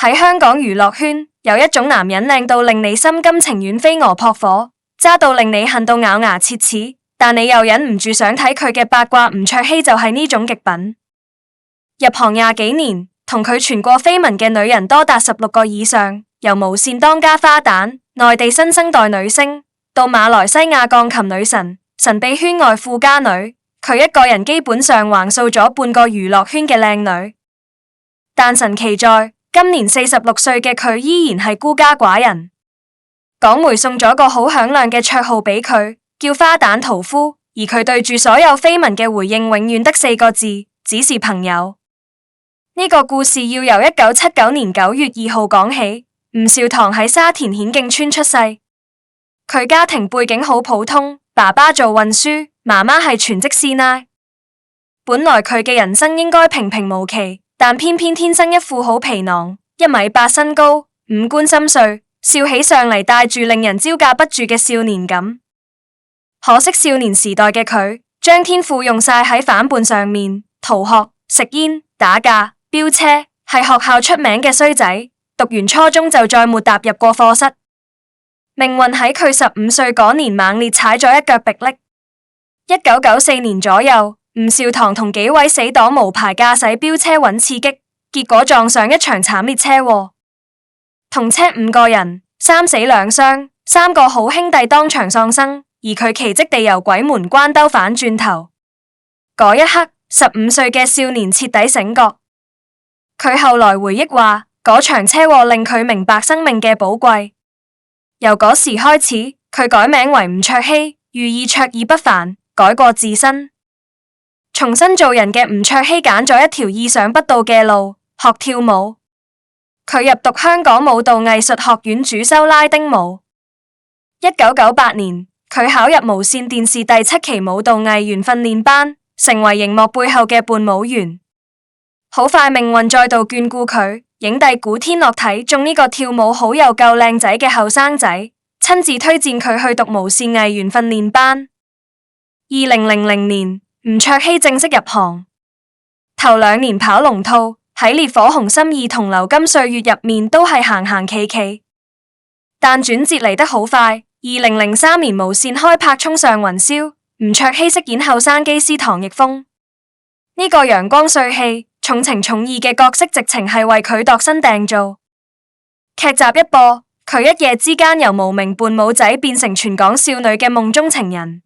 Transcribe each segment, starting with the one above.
喺香港娛樂圈，有一種男人靚到令你心甘情願飛蛾撲火，渣到令你恨到咬牙切齒，但你又忍唔住想睇佢嘅八卦。吳卓羲就係呢種極品。入行20幾年，同佢傳過緋聞嘅女人多達16個以上，由無線當家花旦、內地新生代女星，到馬來西亞鋼琴女神、神秘圈外富家女，佢一個人基本上橫掃咗半個娛樂圈嘅靚女。但神奇在，今年46歲嘅佢依然係孤家寡人。港媒送咗個好響亮嘅綽號俾佢，叫花旦屠夫，而佢對住所有緋聞嘅回應永遠得4個字：只是朋友。呢個故事要由1979年9月2號講起。吳兆棠喺沙田顯徑村出世，佢家庭背景好普通，爸爸做運輸，媽媽係全職師奶。本來佢嘅人生應該平平無奇，但偏偏天生一副好皮囊，1米8身高，五官深邃，笑起上嚟帶住令人招架不住嘅少年感。可惜少年時代嘅佢，將天賦用晒喺反叛上面，逃學、食煙、打架、飆車，係學校出名嘅衰仔。讀完初中就再沒踏入過課室。命運喺佢15歲嗰年猛烈踩咗一腳迫力。1994年左右，吳兆棠同幾位死黨無牌駕駛飆車揾刺激，結果撞上一場慘烈車禍，同車5個人，3死2傷，3個好兄弟當場喪生，而佢奇蹟地由鬼門關兜返轉頭。嗰一刻，15歲嘅少年徹底醒覺。佢後來回憶話，嗰場車禍令佢明白生命嘅寶貴。由嗰時開始，佢改名為吳卓羲，寓意卓爾不凡，改過自身。重新做人嘅吳卓羲揀咗一條意想不到嘅路，學跳舞。佢入讀香港舞蹈藝術學院，主修拉丁舞。1998年，佢考入無線電視第7期舞蹈藝員訓練班，成為熒幕背後嘅伴舞員。好快命運再度眷顧佢。影帝古天樂睇中呢個跳舞好又夠靚仔嘅後生仔，親自推薦佢去讀無線藝員訓練班。2000年，吳卓羲正式入行，頭2年跑龍套，喺烈火紅心2同流金歲月入面都係行行企企，但轉折嚟得好快。2003年無線開拍《衝上雲霄》，吳卓羲飾演後生機師唐奕峰。呢個陽光帥氣、重情重義嘅角色直情係為佢度身訂造。劇集一播，佢一夜之間由無名伴舞仔變成全港少女嘅夢中情人。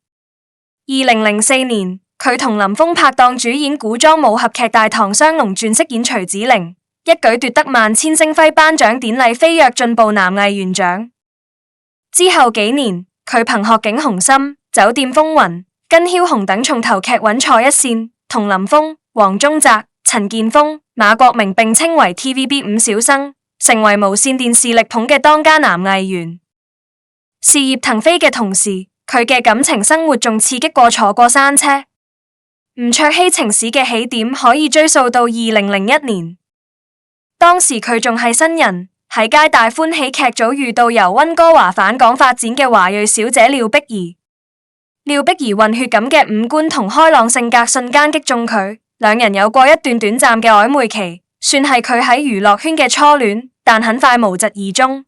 2004年，佢同林峰拍檔主演古裝武俠劇《大唐雙龍傳》，飾演徐子玲，一舉奪得萬千星輝頒獎典禮飛躍進步男藝員獎。之後幾年，佢憑《學警紅心》《酒店風雲》《跟梟雄》等重頭劇穩坐一線，同林峰、黃宗澤、陳建鋒、馬國明並稱為 TVB 5小生，成為無線電視力捧嘅當家男藝員。事業騰飛嘅同時，佢嘅感情生活仲刺激過坐過山車。吳卓羲情史嘅起點可以追溯到2001年，當時佢仲係新人，喺皆大歡喜劇組遇到由溫哥華返港發展嘅華裔小姐廖碧兒。廖碧兒混血咁嘅五官同開朗性格瞬間擊中佢，兩人有過一段短暫嘅曖昧期，算係佢喺娛樂圈嘅初戀，但很快無疾而終。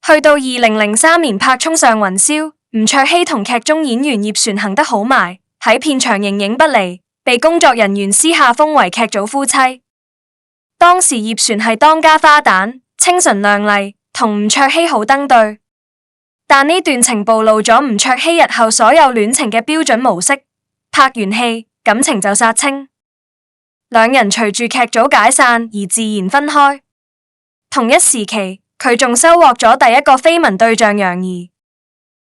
去到2003年拍《衝上雲霄》，吳卓羲同劇中演員葉璇行得好埋，喺片場形影不離，被工作人員私下封為劇組夫妻。當時葉璇係當家花旦，清純亮麗，同吳卓羲好登對。但呢段情暴露咗吳卓羲日後所有戀情嘅標準模式，拍完戲感情就殺青，兩人隨住劇組解散而自然分開。同一時期，佢仲收穫咗第一個緋聞對象楊怡，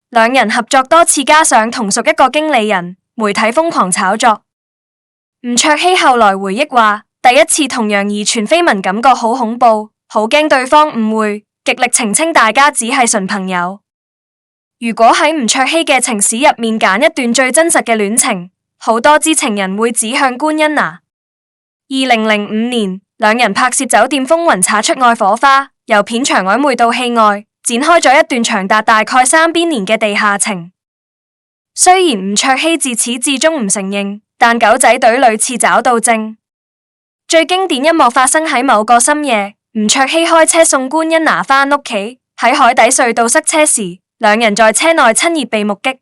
兩人合作多次，加上同屬一個經理人，媒體瘋狂炒作。吳卓羲後來回憶話，第一次同楊怡傳緋聞感覺好恐怖，好驚對方誤會，極力澄清大家只係純朋友。如果喺吳卓羲嘅情史入面揀一段最真實嘅戀情，好多知情人會指向官恩娜。2005年，兩人拍攝《酒店風雲》，擦出愛火花，由片場曖昧到戲外，展開咗一段長達大概3邊年嘅地下情。雖然吳卓羲自始至終唔承認，但狗仔隊屢次找到證。最經典一幕發生喺某個深夜，吳卓羲開車送官恩娜返屋企，喺海底隧道塞車時，兩人在車內親熱被目擊。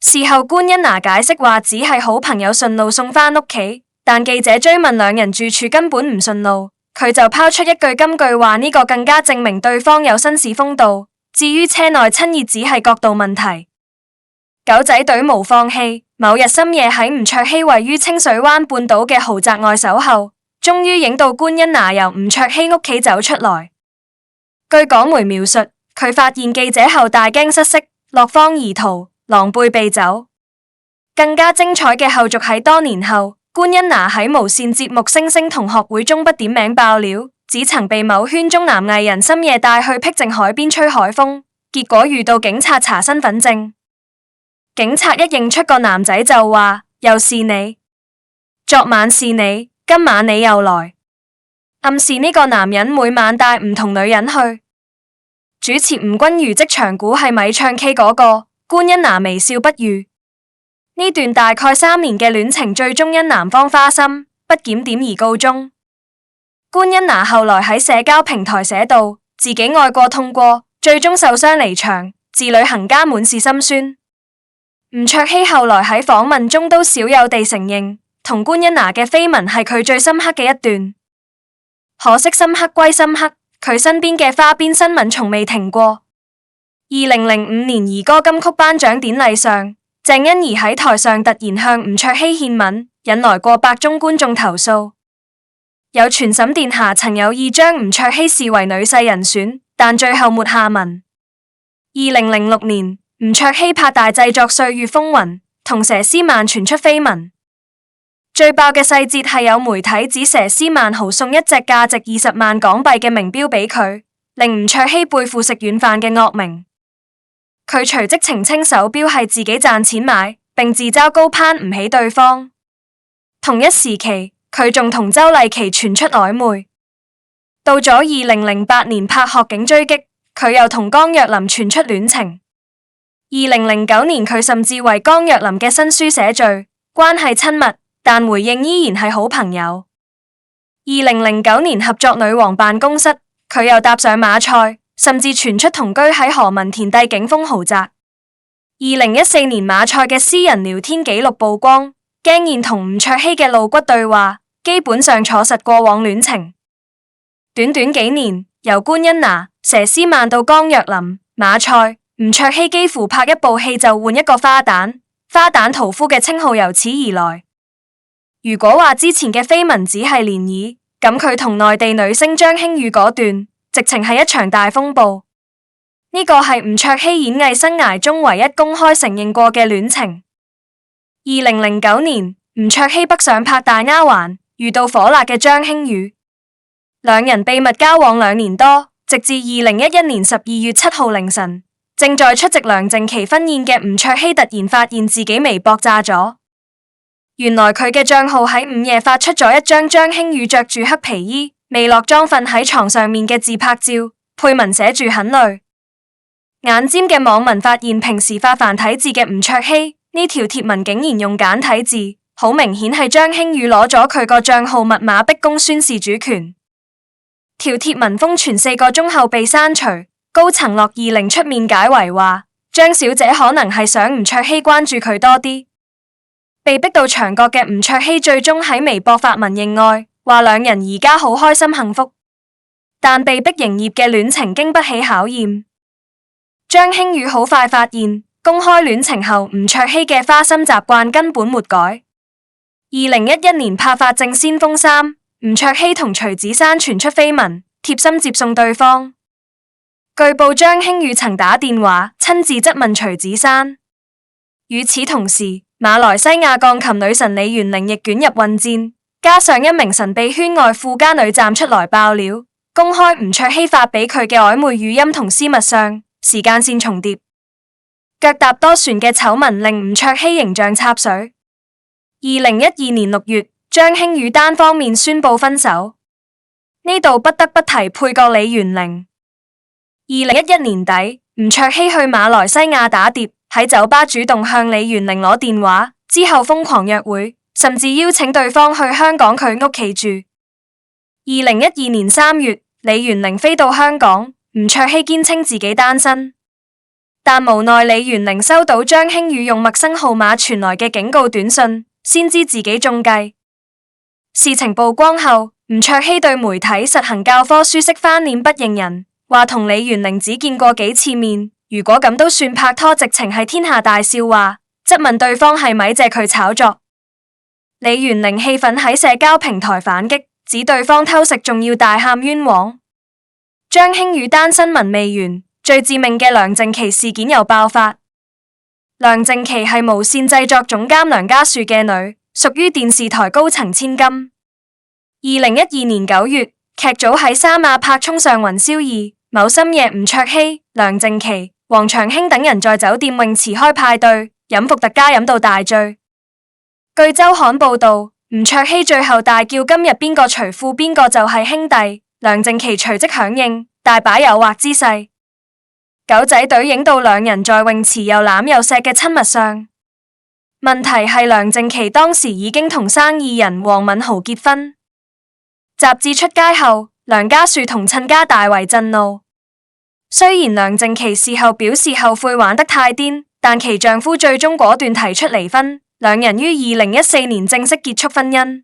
事後官恩娜解釋話只係好朋友順路送返屋企，但記者追問兩人住處根本唔順路，佢就拋出一句金句話呢個更加證明對方有紳士風度，至於車內親熱只係角度問題。狗仔隊無放棄，某日深夜喺吳卓羲位於清水灣半島嘅豪宅外守候，終於影到官恩娜由吳卓羲屋企走出來。據港媒描述，佢發現記者後大驚失色，落荒而逃，狼狽避走。更加精彩嘅後續喺多年後，官恩娜喺無線節目《星星同學會》中不點名爆料，只曾被某圈中男藝人深夜帶去僻靜海邊吹海風，結果遇到警察查身份證。警察一認出個男仔就話：又是你，昨晚是你，今晚你又來，暗示呢個男人每晚帶唔同女人去。主持吳君如即場估係咪唱 K 嗰個，官恩娜微笑不語。呢段大概3年嘅戀情最終因男方花心不檢點而告終。官恩娜後來喺社交平台寫道，自己愛過痛過，最終受傷離場，字裏行間滿是心酸。吳卓羲後來喺訪問中都少有地承認，同官恩娜嘅緋聞係佢最深刻嘅一段。可惜深刻歸深刻，佢身邊嘅花邊新聞從未停過。2005年兒歌金曲頒獎典禮上，鄭欣宜喺台上突然向吳卓羲獻吻，引來過百宗觀眾投訴。有傳沈殿霞曾有意將吳卓羲視為女婿人選，但最後沒下文。2006年，吳卓羲拍大製作《歲月風雲》，同佘詩曼傳出緋聞。最爆嘅細節係有媒體指佘詩曼豪送一隻價值20萬港幣嘅名錶俾佢，令吳卓羲背負食軟飯嘅惡名。佢隨即澄清手錶係自己賺錢買，並自嘲高攀唔起對方。同一時期，佢仲同周麗淇傳出曖昧。到咗2008年拍《學警追擊》，佢又同江若琳傳出戀情。2009年佢甚至為江若琳嘅新書寫序，關係親密，但回應依然係好朋友。2009年合作女王辦公室，佢又搭上馬賽，甚至傳出同居喺何文田帝景峰豪宅。2014年馬賽嘅私人聊天記錄曝光，驚現同吳卓羲嘅露骨對話，基本上坐實過往戀情。短短幾年，由官恩娜、佘詩曼到江若琳、馬賽，吳卓羲幾乎拍一部戲就換一個花旦，花旦屠夫嘅稱號由此而來。如果話之前嘅緋聞只係漣漪，咁佢同內地女星張馨予嗰段，直情係一場大風暴。呢個係吳卓羲演藝生涯中唯一公開承認過嘅戀情。2009年，吳卓羲北上拍大丫鬟，遇到火辣嘅張馨予，兩人秘密交往2年多，直至2011年12月7號凌晨，正在出席梁靜琪婚宴嘅吳卓羲突然發現自己微博炸咗。原來佢嘅賬號喺午夜發出咗一張張馨予着住黑皮衣、未落妝瞓喺床上面嘅自拍照，配文寫住很累。眼尖嘅網民發現平時發繁體字嘅吳卓羲，呢條貼文竟然用簡體字，好明顯係張馨予攞咗佢個賬號密碼逼宮宣示主權。條貼文瘋傳4個鐘後被刪除，高層樂意玲出面解圍話，張小姐可能係想吳卓羲關注佢多啲。被逼到牆角嘅吳卓羲最終喺微博發文認愛，話兩人而家好開心幸福，但被逼營業嘅戀情經不起考驗。張馨予好快發現，公開戀情後吳卓羲嘅花心習慣根本沒改。2011年拍《法證先鋒3》，吳卓羲同徐子珊傳出緋聞，貼心接送對方。據報張馨予曾打電話親自質問徐子珊。與此同時，馬來西亞鋼琴女神李元玲亦捲入混戰，加上一名神秘圈外富家女站出來爆料，公開吳卓羲發俾佢嘅曖昧語音同私密相，時間線重疊，腳踏多船嘅醜聞令吳卓羲形象插水。2012年6月，張馨予單方面宣布分手，呢度不得不提配角李元玲。2011年底，吳卓羲去馬來西亞打碟，喺酒吧主動向李元玲攞電話，之後瘋狂約會，甚至邀請對方去香港佢屋企住。2012年3月，李元玲飛到香港，吳卓羲堅稱自己單身，但無奈李元玲收到張馨予用陌生號碼傳來嘅警告短信，先知自己中計。事情曝光後，吳卓羲對媒體實行教科書式翻臉不認人，話同李元玲只見過幾次面，如果咁都算拍拖，直情係天下大笑話。質問對方係咪借佢炒作。李元玲氣憤喺社交平台反擊，指對方偷食仲要大喊冤枉。張馨予單新聞未完，最致命嘅梁靜琪事件又爆發。梁靜琪係無線製作總監梁家樹嘅女，屬於電視台高層千金。2012年9月，劇組喺三亞拍《衝上雲霄2》，某深夜吳卓羲、梁靜琪、黃長興等人在酒店泳池開派對，飲伏特加飲到大醉。據周刊報道，吳卓羲最後大叫今日邊個除褲邊個就係兄弟，梁靜琪隨即響應，大擺誘惑姿勢。狗仔隊影到兩人在泳池又攬又錫嘅親密相。問題係梁靜琪當時已經同生意人黃敏豪結婚。雜誌出街後，梁家樹同親家大為震怒。雖然梁靜琪事後表示後悔玩得太癲，但其丈夫最終果斷提出離婚，兩人於2014年正式結束婚姻。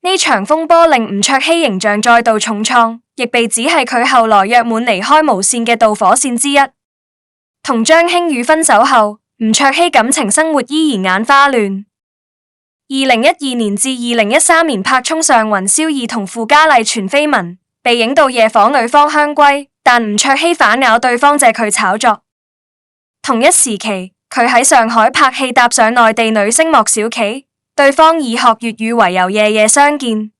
呢場風波令吳卓羲形象再度重創，亦被指係佢後來約滿離開無線嘅導火線之一。同張馨予分手後，吳卓羲感情生活依然眼花亂。2012年至2013年拍《衝上雲霄2》同傅家麗傳緋聞，被影到夜訪女方香龜，但吳卓羲反咬對方借佢炒作。同一時期，佢喺上海拍戲，搭上內地女星莫小琪，對方以學粵語為由夜夜相見。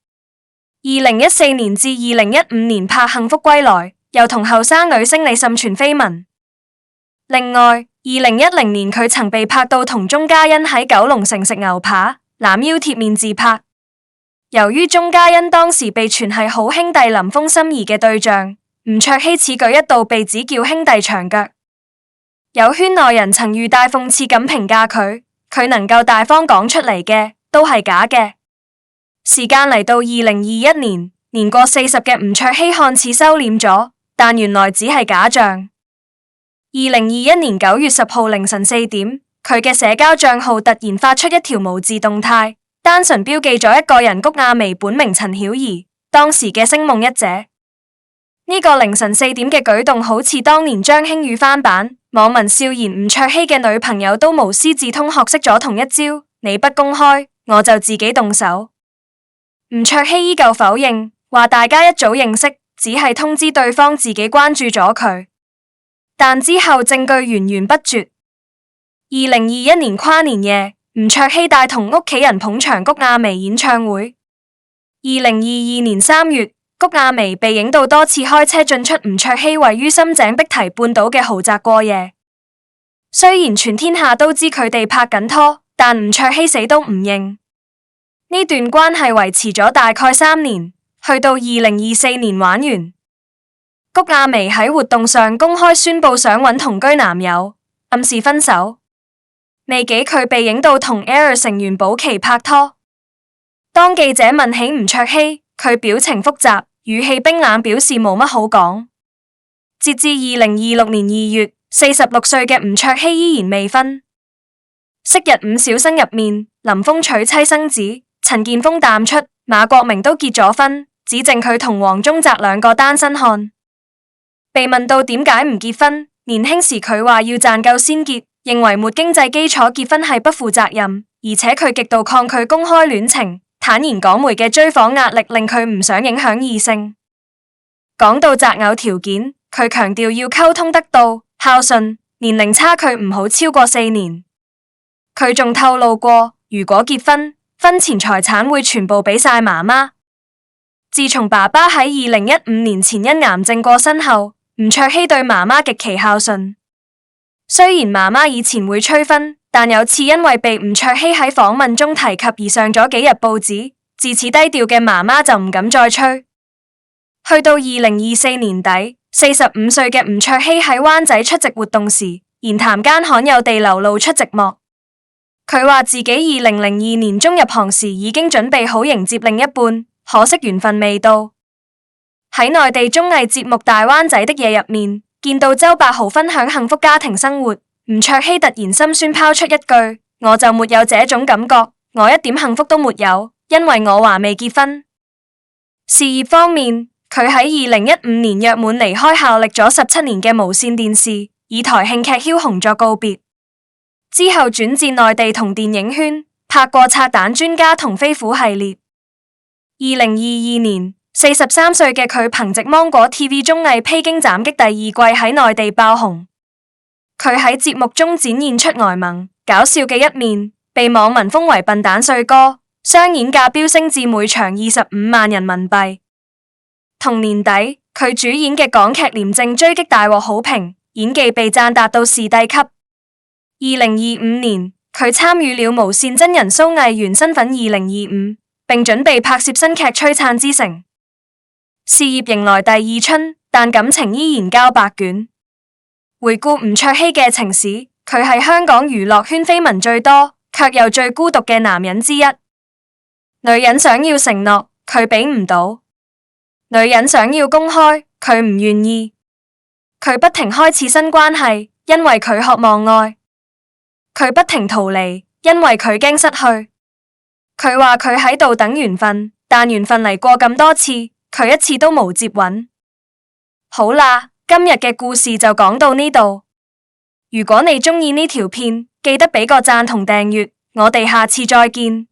2014年至2015年拍《幸福歸來》，又同後生女星李沁傳緋聞。另外，2010年佢曾被拍到同鐘嘉欣喺九龍城食牛扒，攬腰貼面自拍。由於鐘嘉欣當時被傳係好兄弟林峰心儀嘅對象，吳卓羲此舉一度被指叫兄弟長腳。有圈內人曾語帶諷刺咁評價佢能夠大方講出嚟嘅都係假嘅。時間嚟到2021年，年過40嘅吳卓羲看似收斂咗，但原來只係假象。2021年9月10號凌晨4點，佢嘅社交賬號突然發出一條無字動態，單純標記咗一個人谷婭溦本名陳曉儀，當時嘅星夢一姐。呢個凌晨4點嘅舉動好似當年張馨予翻版，網民笑言吳卓羲嘅女朋友都無師自通學識咗同一招，你不公開，我就自己動手。吳卓羲依舊否認，話大家一早認識，只係通知對方自己關注咗佢，但之後證據源源不絕。2021年跨年夜，吳卓羲帶同屋企人捧場谷婭溦演唱會。2022年3月，谷婭溦被影到多次開車進出吳卓羲位於深井碧堤半島嘅豪宅過夜。雖然全天下都知佢哋拍緊拖，但吳卓羲死都唔認。呢段關係維持咗大概3年，去到2024年玩完。谷婭溦喺活動上公開宣布想揾同居男友，暗示分手。未幾佢被影到同 Air 成員保錡拍拖。當記者問起吳卓羲，佢表情複雜，語氣冰冷，表示冇乜好講。截至2026年2月，46歲嘅吳卓羲依然未婚。昔日五小生入面，林峰娶妻生子，陳建鋒淡出，馬國明都結咗婚，只剩佢同黃宗澤兩個單身漢。被問到點解唔結婚，年輕時佢話要賺夠先結，認為沒經濟基礎結婚係不負責任，而且佢極度抗拒公開戀情，坦言港媒嘅追訪壓力令佢唔想影響異性。講到擇偶條件，佢強調要溝通得到、孝順，年齡差距唔好超過4年。佢仲透露過，如果結婚，婚前財產會全部俾晒媽媽。自從爸爸喺2015年前因癌症過身後，吳卓羲對媽媽極其孝順。雖然媽媽以前會催婚，但有次因為被吳卓羲喺訪問中提及而上咗幾日報紙，自此低調嘅媽媽就唔敢再催。去到2024年底，45歲嘅吳卓羲喺灣仔出席活動時，言談間罕有地流露出寂寞。佢話自己2002年中入行時已經準備好迎接另一半，可惜緣分未到。喺內地綜藝節目《大灣仔的夜》入面，見到周柏豪分享幸福家庭生活，吳卓羲突然心酸拋出一句：我就沒有這種感覺，我一點幸福都沒有，因為我還未結婚。事業方面，佢喺2015年約滿離開效力咗17年嘅無線電視，以台慶劇梟雄作告別。之後轉戰內地同電影圈，拍過《拆彈專家》同《飛虎》系列。2022年，43歲嘅佢憑藉芒果 TV 綜藝《披荊斬棘》第二季喺內地爆紅。佢喺節目中展現出呆萌搞笑嘅一面，被網民封為笨蛋帥哥，商演價飆升至每場25萬人民幣。同年底，佢主演嘅港劇《廉政追擊》大獲好評，演技被讚達到視帝級。2025年，佢參與了無線真人 show 藝員身份2025，並準備拍攝新劇《璀璨之城》。事業迎來第二春，但感情依然交白卷。回顧吳卓羲嘅情史，佢係香港娛樂圈緋聞最多，卻又最孤獨嘅男人之一。女人想要承諾，佢俾唔到；女人想要公開，佢唔願意。佢不停開始新關係，因為佢渴望愛；佢不停逃離，因為佢驚失去。佢話佢喺度等緣分，但緣分嚟過咁多次，佢一次都冇接穩。好啦，今日嘅故事就講到呢度。如果你鍾意呢條片，記得俾個讚同訂閱，我哋下次再見。